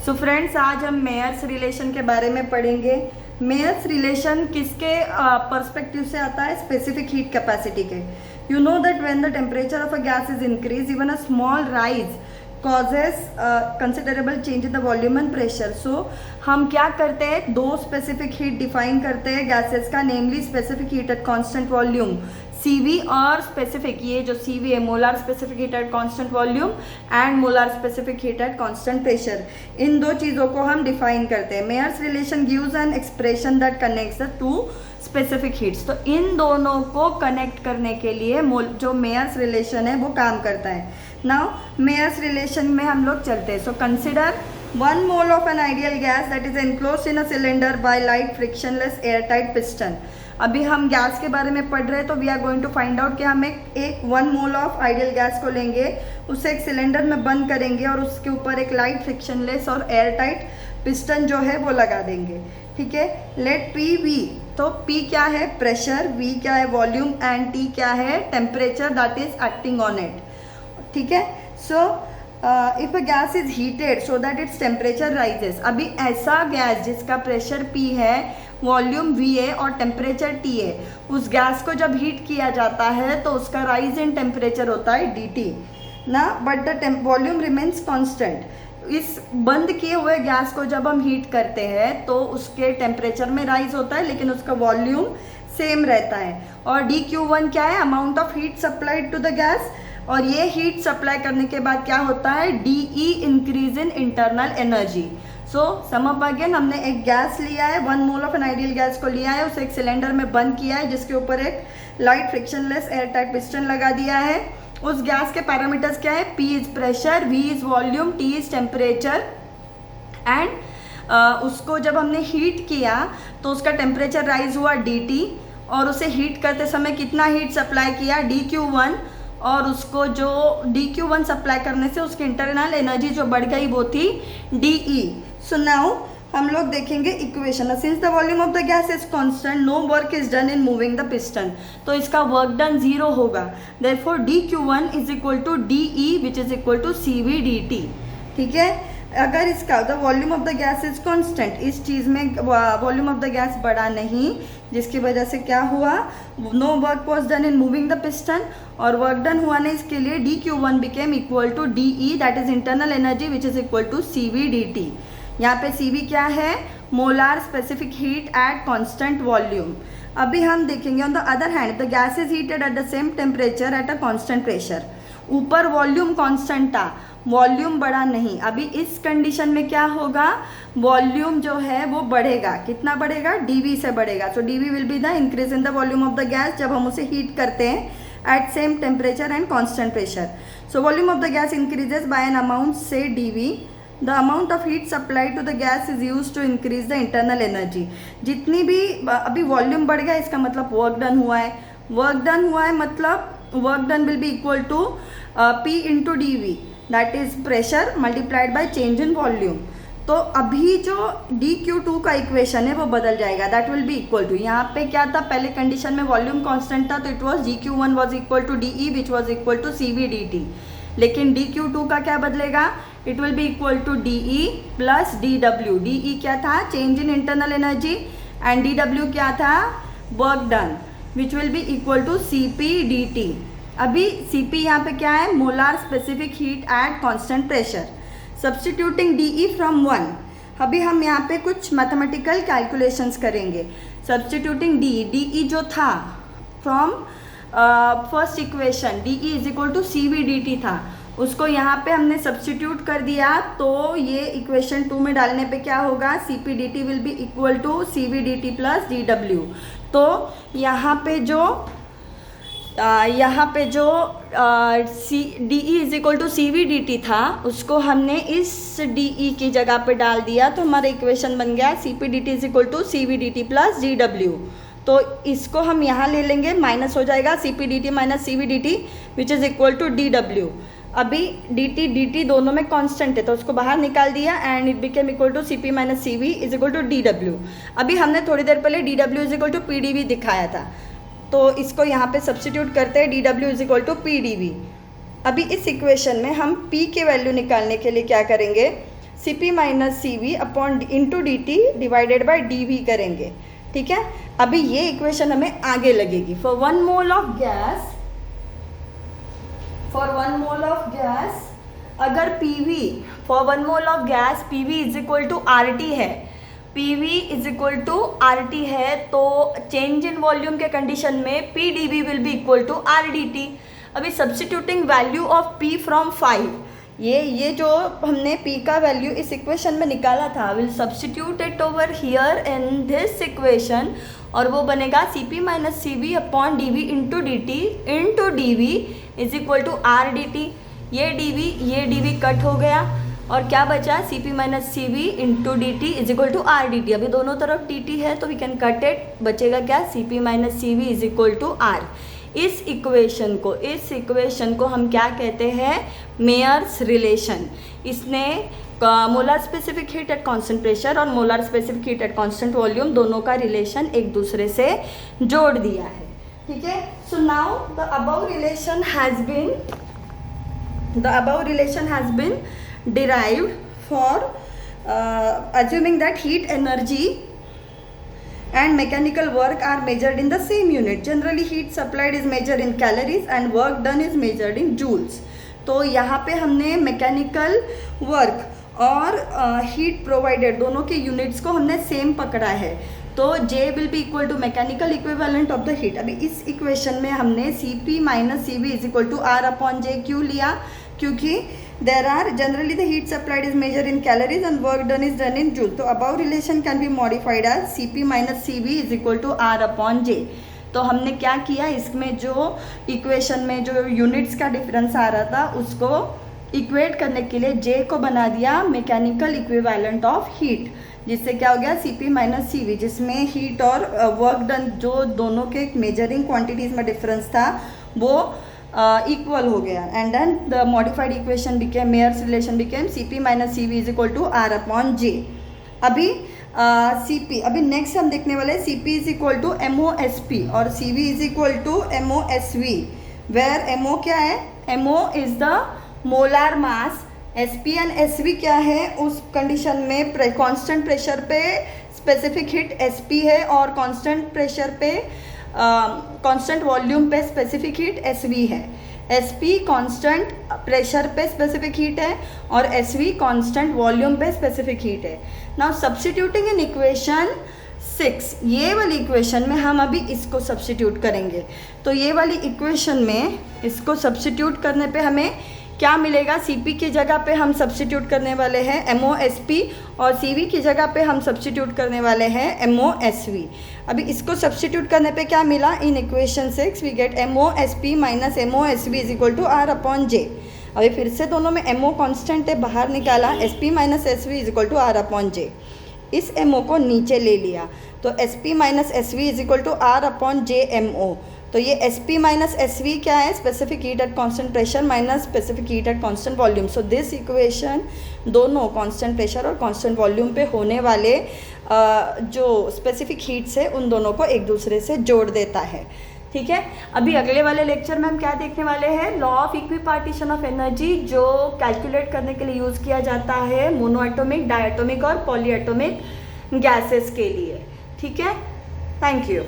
So friends, आज हम Mayer's relation के बारे में पढ़ेंगे। मेयर्स रिलेशन किसके पर्सपेक्टिव से आता है? स्पेसिफिक हीट कैपेसिटी के। You know that when the temperature of a gas is increase, even a small rise causes considerable change in the volume and pressure. So हम क्या करते हैं, दो स्पेसिफिक हीट डिफाइन करते हैं गैसेस का, namely specific heat at constant volume CV और specific, ये जो CV है molar specific heat at constant volume and molar specific heat at constant pressure. इन दो चीज़ों को हम डिफाइन करते हैं। Mayer's relation gives an expression that connects the two specific heats. तो इन दोनों को कनेक्ट करने के लिए जो मेयर्स रिलेशन है वो काम करता है। नाउ मेयर्स रिलेशन में हम लोग चलते हैं। So consider 1 mole of an ideal gas that is enclosed in a cylinder by light frictionless airtight piston। अभी हम गैस के बारे में पढ़ रहे हैं, तो we are going to find out कि हम एक 1 मोल ऑफ आइडियल गैस को लेंगे, उसे एक सिलेंडर में बंद करेंगे और उसके ऊपर एक लाइट फ्रिक्शनलेस और एयरटाइट पिस्टन जो है वो लगा देंगे। ठीक है, लेट पी वी। तो P क्या है? प्रेशर, V क्या है? वॉल्यूम, एंड T क्या है? Temperature that is acting on it. ठीक है, so if a gas is heated so that its temperature rises. अभी ऐसा गैस जिसका प्रेशर P है, वॉल्यूम V है और टेम्परेचर T है, उस गैस को जब हीट किया जाता है तो उसका राइज इन टेम्परेचर होता है dt ना, but the volume remains constant. इस बंद किए हुए गैस को जब हम हीट करते हैं तो उसके टेम्परेचर में राइज होता है, लेकिन उसका वॉल्यूम सेम रहता है। और dQ1 क्या है? Amount of heat supplied to the gas. और ये हीट सप्लाई करने के बाद क्या होता है? DE increase in internal energy. So sum up again, हमने एक गैस लिया है, 1 mole of an ideal gas को लिया है, उसे एक सिलेंडर में बंद किया है जिसके ऊपर एक लाइट फ्रिक्शनलेस एयरटाइट पिस्टन लगा दिया है। उस गैस के पैरामीटर्स क्या है? P is pressure, V is volume, T is temperature. And उसको जब हमने हीट किया तो उसका टेम्परेचर राइज हुआ dt, और उसे हीट करते समय कितना हीट सप्लाई किया? dQ1। और उसको जो dQ1 सप्लाई करने से उसकी इंटरनल एनर्जी जो बढ़ गई वो थी DE। सो नाउ हम लोग देखेंगे equation. Since the volume of the gas is constant, no work is done in moving the piston, तो इसका वर्क डन 0 होगा। Therefore dQ1 is equal to DE which is equal to CV dt। ठीक है, अगर इसका the volume of the gas is constant, इस चीज़ में वॉल्यूम ऑफ द गैस बढ़ा नहीं, जिसकी वजह से क्या हुआ? No work was done in moving the piston, और वर्क डन हुआ नहीं, इसके लिए dQ1 became equal to DE that is internal energy which is equal to CV dt। यहाँ पे CV क्या है? Molar specific heat at constant volume. अभी हम देखेंगे on the other hand the gas is heated at the same temperature at a constant pressure. ऊपर volume constant था, volume बढ़ा नहीं। अभी इस कंडीशन में क्या होगा? वॉल्यूम जो है वो बढ़ेगा। कितना बढ़ेगा? dV से बढ़ेगा। So dV will be the increase in the volume of the gas जब हम उसे हीट करते हैं at same temperature and constant pressure. So volume of the gas increases by an amount से dV। The amount of heat supplied to the gas is use to increase the internal energy. जितनी भी अभी volume बढ़ गया, इसका मतलब work done हुआ है। वर्क डन हुआ है मतलब work done will be equal to P into DV that is pressure multiplied by change in volume. तो अभी जो dQ2 का इक्वेशन है वो बदल जाएगा, that will be equal to, यहाँ पे क्या था? पहले कंडीशन में वॉल्यूम कांस्टेंट था, तो it was dQ1 was equal to DE which was equal to CV dt। लेकिन dQ2 का क्या बदलेगा? It will be equal to DE plus DW। DE क्या था? Change in internal energy, and DW क्या था? Work done, which will be equal to CP dt। अभी CP यहाँ पे क्या है? Molar specific heat at constant pressure. Substituting DE from 1, अभी हम यहाँ पे कुछ मैथमेटिकल कैलकुलेशंस करेंगे। सब्स्टिट्यूटिंग DE जो था from first equation, DE is equal to CV dt था, उसको यहाँ पे हमने सब्स्टिट्यूट कर दिया, तो ये इक्वेशन 2 में डालने पे क्या होगा? CP dt will be equal to CV dt plus DW। तो यहाँ पे जो DE is equal to CV dt था, उसको हमने इस DE की जगह पे डाल दिया, तो हमारा इक्वेशन बन गया CP dt is equal to CV dt plus DW। तो इसको हम यहाँ ले लेंगे, माइनस हो जाएगा CP dt minus CV dt which is equal to DW। अभी dt दोनों में कांस्टेंट है, तो उसको बाहर निकाल दिया and it became equal to CP minus CV is equal to DW। अभी हमने थोड़ी देर पहले DW is equal to PdV दिखाया था, तो इसको यहाँ पे सब्स्टिट्यूट करते हैं, DW is equal to PdV। अभी इस इक्वेशन में हम P की वैल्यू निकालने के लिए क्या करेंगे? Cp minus Cv upon into dt divided by dV करेंगे, ठीक है। अभी ये इक्वेशन हमें आगे लगेगी। फॉर 1 मोल ऑफ गैस अगर PV for 1 mole of gas PV is equal to RT है, PV is equal to RT है, तो चेंज इन वॉल्यूम के कंडीशन में PdV will be equal to RdT। अभी substituting value of P from 5, ये जो हमने P का वैल्यू इस इक्वेशन में निकाला था, will substitute it over here in this equation, और वो बनेगा Cp minus Cv upon dV into dV is equal to RdT। ये dV कट हो गया और क्या बचा, Cp minus Cv into dt is equal to RdT। अभी दोनों तरफ dt है तो वी कैन कट इट, बचेगा क्या, Cp minus Cv is equal to R। इस इक्वेशन को हम क्या कहते हैं, मेयर्स रिलेशन। इसने molar specific heat at constant pressure और molar specific heat at constant volume दोनों का रिलेशन एक दूसरे से जोड़ दिया है, ठीक है। So now the above relation has been derived for assuming that heat energy and mechanical work are measured in the same unit. Generally heat supplied is measured in calories and work done is measured in joules. तो यहाँ पे हमने mechanical work और heat provided दोनों के units को हमने same पकड़ा है, तो J will be equal to mechanical equivalent of the heat. अभी इस इक्वेशन में हमने Cp minus Cv is equal to R upon J क्यों लिया, क्योंकि there are generally the heat supplied is measured in calories and work done is done in joules. तो above relation can be modified as Cp minus Cv is equal to R upon J। तो हमने क्या किया, इसमें जो equation में जो units का डिफरेंस आ रहा था उसको इक्वेट करने के लिए J को बना दिया मैकेनिकल इक्विवेलेंट ऑफ हीट, जिससे क्या हो गया Cp माइनस Cv, जिसमें हीट और वर्क डन जो दोनों के मेजरिंग क्वांटिटीज़ में डिफरेंस था वो इक्वल हो गया, and then the modified equation became, Mayer's relation became Cp minus Cv is equal to R upon J। अभी Cp, अभी नेक्स्ट हम देखने वाले हैं Cp is equal to MOSP और Cv is equal to MOSV, where MO क्या है, MO is the molar mass, SP and SV क्या है, उस कंडीशन में कांस्टेंट प्रेशर पे स्पेसिफिक हीट SP है और कांस्टेंट प्रेशर पे कांस्टेंट वॉल्यूम पे स्पेसिफिक हीट SV है। SP कांस्टेंट प्रेशर पे स्पेसिफिक हीट है और SV कांस्टेंट वॉल्यूम पे स्पेसिफिक हीट है। नाउ सब्स्टिट्यूटिंग इन इक्वेशन 6, ये वाली इक्वेशन में हम अभी इसको सब्स्टिट्यूट करेंगे। तो ये वाली इक्वेशन में इसको सब्स्टिट्यूट करने पे हमें क्या मिलेगा, Cp की जगह पे हम सब्स्टिट्यूट करने वाले हैं MOSP और Cv की जगह पे हम सब्स्टिट्यूट करने वाले हैं MOSV। अभी इसको सब्स्टिट्यूट करने पे क्या मिला, in equation 6 we get MOSP minus MOSV is equal to R upon J। अभी फिर से दोनों में MO कांस्टेंट है, बाहर निकाला, SP minus SV is equal to R upon J। इस MO को नीचे ले लिया तो SP minus SV is equal to R upon J MO। तो ये SP माइनस SV क्या है, specific heat at constant pressure minus specific heat at constant volume. So this equation दोनों कांस्टेंट प्रेशर और कांस्टेंट वॉल्यूम पे होने वाले जो स्पेसिफिक हीट्स है उन दोनों को एक दूसरे से जोड़ देता है, ठीक है। अभी अगले वाले लेक्चर में हम क्या देखने वाले हैं, law of equipartition of energy, जो कैलकुलेट करने के लिए यूज़ किया जाता है मोनोएटॉमिक, डायटॉमिक और पॉलीएटॉमिक गैसेस के लिए, ठीक है। Thank you.